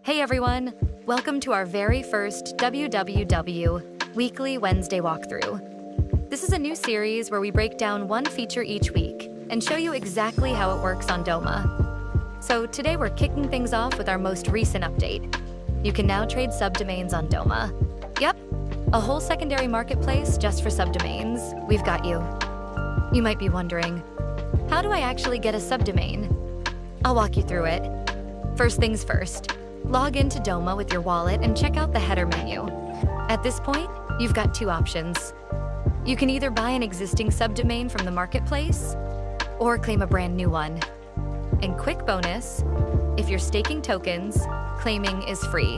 Hey everyone! Welcome to our very first WWW Weekly Wednesday Walkthrough. This is a new series where we break down one feature each week and show you exactly how it works on Doma. So today we're kicking things off with our most recent update. You can now trade subdomains on Doma. Yep, a whole secondary marketplace just for subdomains. We've got you. You might be wondering, how do I actually get a subdomain? I'll walk you through it. First things first. Log into Doma with your wallet and check out the header menu. At this point, you've got two options. You can either buy an existing subdomain from the marketplace or claim a brand new one. And quick bonus, if you're staking tokens, claiming is free.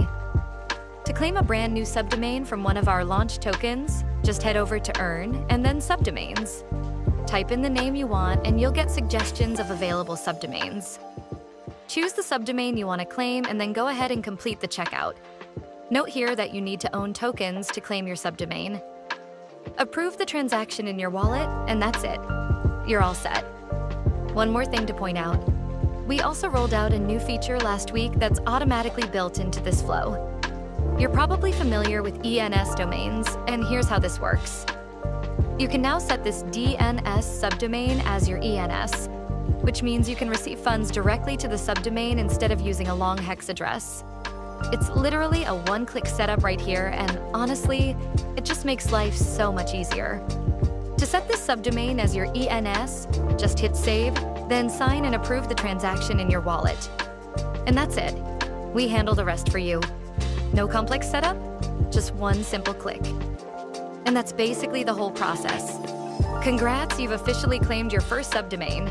To claim a brand new subdomain from one of our launch tokens, just head over to Earn and then Subdomains. Type in the name you want and you'll get suggestions of available subdomains. Choose the subdomain you want to claim and then go ahead and complete the checkout. Note here that you need to own tokens to claim your subdomain. Approve the transaction in your wallet and that's it. You're all set. One more thing to point out. We also rolled out a new feature last week that's automatically built into this flow. You're probably familiar with ENS domains, and here's how this works. You can now set this DNS subdomain as your ENS, which means you can receive funds directly to the subdomain instead of using a long hex address. It's literally a one-click setup right here, and honestly, it just makes life so much easier. To set this subdomain as your ENS, just hit save, then sign and approve the transaction in your wallet. And that's it. We handle the rest for you. No complex setup, just one simple click. And that's basically the whole process. Congrats, you've officially claimed your first subdomain.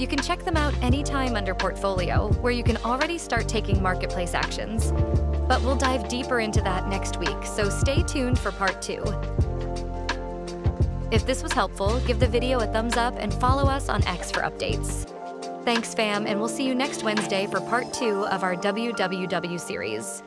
You can check them out anytime under Portfolio, where you can already start taking marketplace actions. But we'll dive deeper into that next week, so stay tuned for part 2. If this was helpful, give the video a thumbs up and follow us on X for updates. Thanks fam, and we'll see you next Wednesday for part 2 of our WWW series.